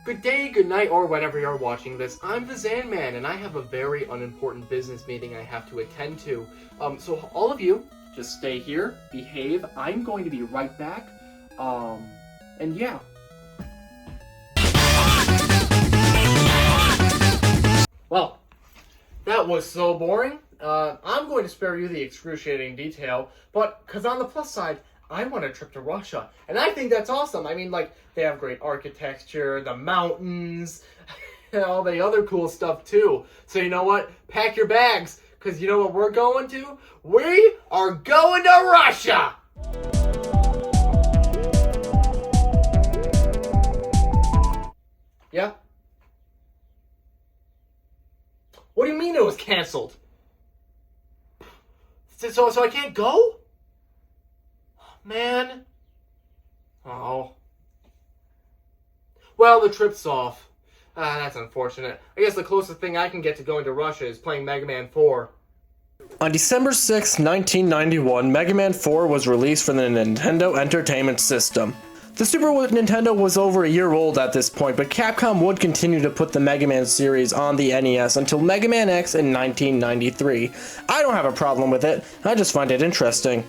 Good day, good night, or whenever you're watching this. I'm the Zanman, and I have a very unimportant business meeting I have to attend to. So all of you, just stay here, behave. I'm going to be right back. And yeah. Well, that was so boring. I'm going to spare you the excruciating detail, but because on the plus side, I want a trip to Russia, and I think that's awesome. I mean, like, they have great architecture, the mountains, and all the other cool stuff, too. So you know what? Pack your bags, because you know what we're going to? We are going to Russia! Yeah? What do you mean it was canceled? So I can't go? Man. Oh. Well, the trip's off. That's unfortunate. I guess the closest thing I can get to going to Russia is playing Mega Man 4. On December 6, 1991, Mega Man 4 was released for the Nintendo Entertainment System. The Super Nintendo was over a year old at this point, but Capcom would continue to put the Mega Man series on the NES until Mega Man X in 1993. I don't have a problem with it, I just find it interesting.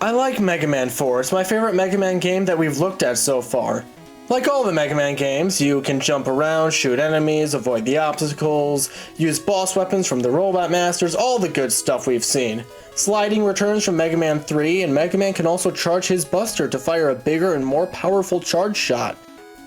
I like Mega Man 4, it's my favorite Mega Man game that we've looked at so far. Like all the Mega Man games, you can jump around, shoot enemies, avoid the obstacles, use boss weapons from the Robot Masters, all the good stuff we've seen. Sliding returns from Mega Man 3, and Mega Man can also charge his Buster to fire a bigger and more powerful charge shot.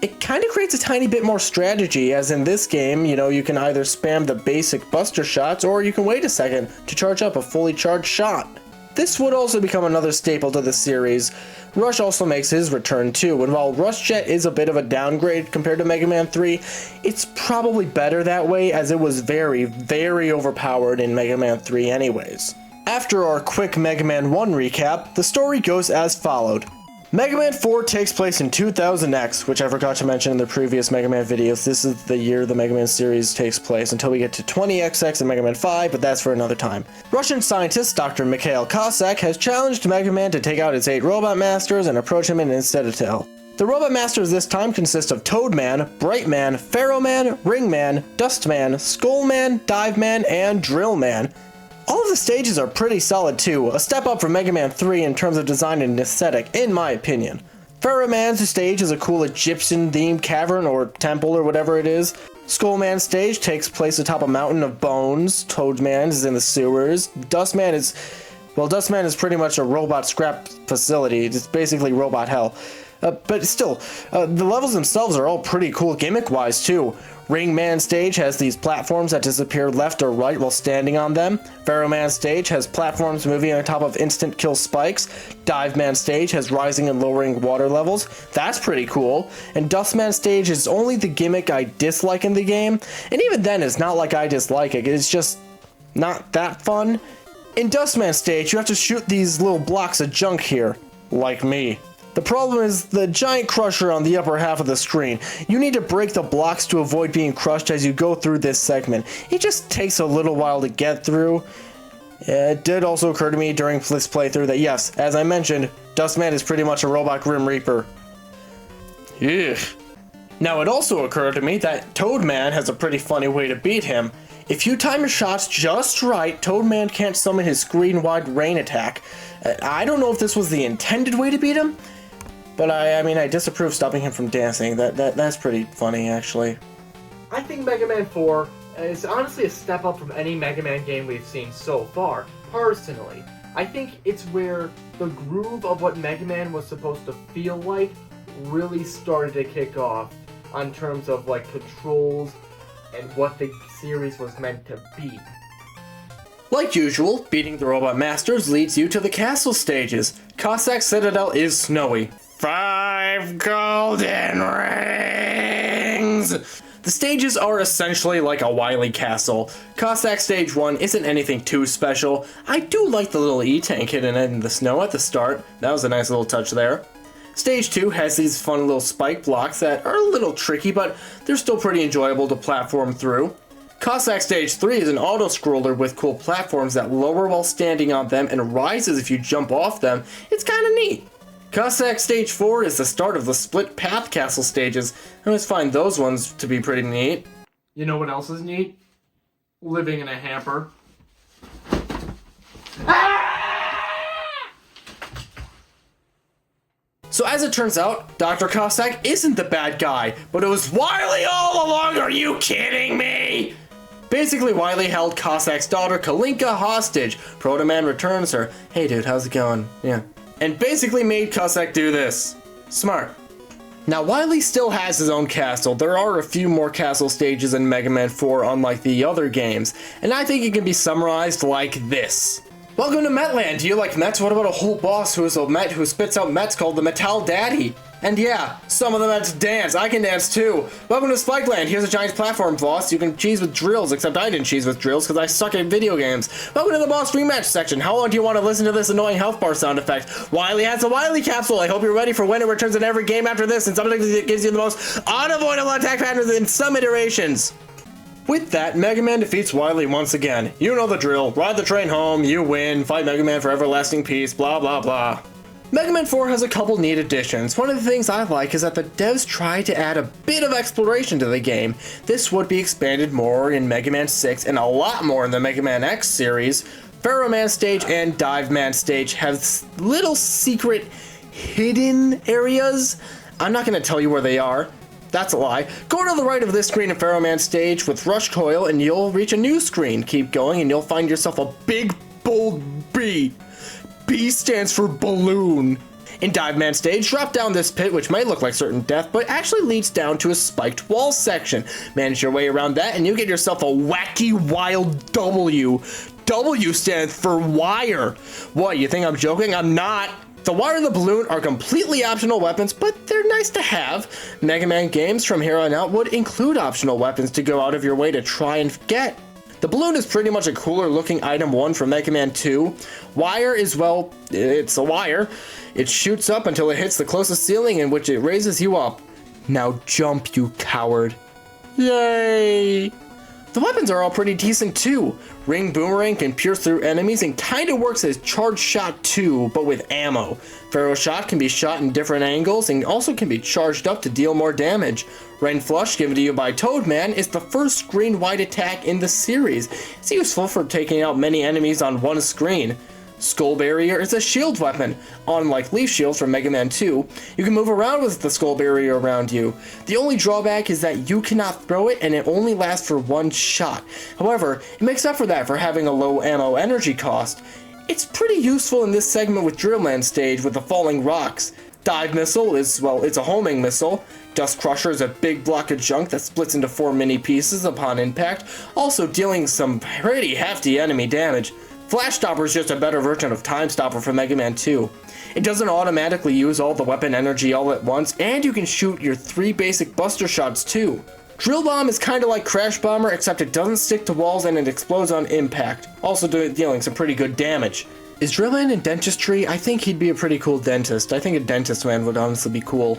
It kinda creates a tiny bit more strategy, as in this game, you can either spam the basic Buster shots, or you can wait a second to charge up a fully charged shot. This would also become another staple to the series. Rush also makes his return too, and while Rush Jet is a bit of a downgrade compared to Mega Man 3, it's probably better that way as it was very, very overpowered in Mega Man 3 anyways. After our quick Mega Man 1 recap, the story goes as followed. Mega Man 4 takes place in 2000X, which I forgot to mention in the previous Mega Man videos. This is the year the Mega Man series takes place until we get to 20XX and Mega Man 5, but that's for another time. Russian scientist Dr. Mikhail Cossack has challenged Mega Man to take out his 8 Robot Masters and approach him in an Citadel. The Robot Masters this time consist of Toadman, Brightman, Pharaohman, Ringman, Dustman, Skullman, Diveman, and Drillman. All of the stages are pretty solid too, a step up from Mega Man 3 in terms of design and aesthetic, in my opinion. Pharaohman's stage is a cool Egyptian-themed cavern or temple or whatever it is. Skullman's stage takes place atop a mountain of bones. Toadman is in the sewers. Dustman is pretty much a robot scrap facility. It's basically robot hell. But still, the levels themselves are all pretty cool gimmick-wise too. Ringman's stage has these platforms that disappear left or right while standing on them. Pharaohman's stage has platforms moving on top of instant kill spikes. Diveman's stage has rising and lowering water levels. That's pretty cool. And Dustman's stage is only the gimmick I dislike in the game, and even then it's not like I dislike it, it's just not that fun. In Dustman's stage, you have to shoot these little blocks of junk here, like me. The problem is the giant crusher on the upper half of the screen. You need to break the blocks to avoid being crushed as you go through this segment. It just takes a little while to get through. It did also occur to me during this playthrough that yes, as I mentioned, Dustman is pretty much a robot Grim Reaper. Ugh. Now it also occurred to me that Toadman has a pretty funny way to beat him. If you time your shots just right, Toadman can't summon his screen-wide rain attack. I don't know if this was the intended way to beat him, but I disapprove stopping him from dancing. That's pretty funny, actually. I think Mega Man 4 is honestly a step up from any Mega Man game we've seen so far, personally. I think it's where the groove of what Mega Man was supposed to feel like really started to kick off on terms of like controls and what the series was meant to be. Like usual, beating the Robot Masters leads you to the castle stages. Cossack's Citadel is snowy. 5 golden rings! The stages are essentially like a Wily castle. Cossack Stage 1 isn't anything too special. I do like the little E-tank hidden in the snow at the start. That was a nice little touch there. Stage 2 has these fun little spike blocks that are a little tricky, but they're still pretty enjoyable to platform through. Cossack Stage 3 is an auto-scroller with cool platforms that lower while standing on them and rises if you jump off them. It's kinda neat. Cossack Stage 4 is the start of the split path castle stages. I always find those ones to be pretty neat. You know what else is neat? Living in a hamper. So as it turns out, Dr. Cossack isn't the bad guy, but it was Wily all along, are you kidding me? Basically, Wily held Cossack's daughter Kalinka hostage. Proto Man returns her. Hey dude, how's it going? Yeah. And basically made Cossack do this. Smart. Now, Wily still has his own castle. There are a few more castle stages in Mega Man 4 unlike the other games, and I think it can be summarized like this. Welcome to Metland. Do you like Mets? What about a whole boss who is a Met who spits out Mets called the Metal Daddy? And yeah, some of the Mets dance. I can dance too. Welcome to Spikeland. Here's a giant platform boss. You can cheese with drills, except I didn't cheese with drills because I suck at video games. Welcome to the boss rematch section. How long do you want to listen to this annoying health bar sound effect? Wily has a Wily capsule. I hope you're ready for when it returns in every game after this, and sometimes it gives you the most unavoidable attack patterns in some iterations. With that, Mega Man defeats Wily once again. You know the drill. Ride the train home, you win, fight Mega Man for everlasting peace, blah blah blah. Mega Man 4 has a couple neat additions. One of the things I like is that the devs tried to add a bit of exploration to the game. This would be expanded more in Mega Man 6 and a lot more in the Mega Man X series. Pharaoh Man Stage and Dive Man Stage have little secret hidden areas. I'm not going to tell you where they are. That's a lie. Go to the right of this screen in Pharaoh Man Stage with Rush Coil and you'll reach a new screen. Keep going and you'll find yourself a big, bold B. B stands for balloon. In Dive Man Stage, drop down this pit, which might look like certain death, but actually leads down to a spiked wall section. Manage your way around that and you get yourself a wacky, wild W. W stands for wire. What, you think I'm joking? I'm not. The wire and the balloon are completely optional weapons, but they're nice to have. Mega Man games from here on out would include optional weapons to go out of your way to try and get. The balloon is pretty much a cooler looking item one from Mega Man 2. Wire is, well, it's a wire. It shoots up until it hits the closest ceiling in which it raises you up. Now jump, you coward. Yay! The weapons are all pretty decent too. Ring Boomerang can pierce through enemies and kinda works as Charge Shot 2, but with ammo. Pharaoh Shot can be shot in different angles and also can be charged up to deal more damage. Rain Flush, given to you by Toadman, is the first screen-wide attack in the series. It's useful for taking out many enemies on one screen. Skull Barrier is a shield weapon. Unlike Leaf Shield from Mega Man 2, you can move around with the Skull Barrier around you. The only drawback is that you cannot throw it and it only lasts for one shot. However, it makes up for that for having a low ammo energy cost. It's pretty useful in this segment with Drillman Stage with the falling rocks. Dive Missile is, well, it's a homing missile. Dust Crusher is a big block of junk that splits into 4 mini pieces upon impact, also dealing some pretty hefty enemy damage. Flash Stopper is just a better version of Time Stopper from Mega Man 2. It doesn't automatically use all the weapon energy all at once, and you can shoot your 3 basic buster shots too. Drill Bomb is kinda like Crash Bomber, except it doesn't stick to walls and it explodes on impact, also dealing some pretty good damage. Is Drillman in dentistry? I think he'd be a pretty cool dentist. I think a dentist man would honestly be cool.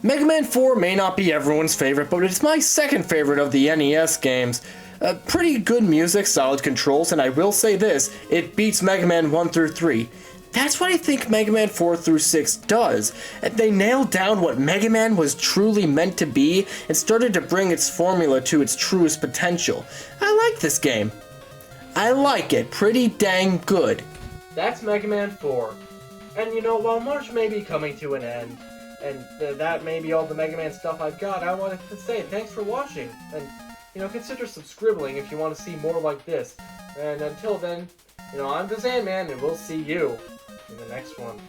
Mega Man 4 may not be everyone's favorite, but it's my second favorite of the NES games. Pretty good music, solid controls, and I will say this, it beats Mega Man 1 through 3. That's what I think Mega Man 4 through 6 does. They nailed down what Mega Man was truly meant to be and started to bring its formula to its truest potential. I like this game. I like it pretty dang good. That's Mega Man 4. And you know, while March may be coming to an end, and that may be all the Mega Man stuff I've got, I wanted to say thanks for watching, and you know, consider subscribing if you want to see more like this. And until then, you know, I'm the Sandman, and we'll see you in the next one.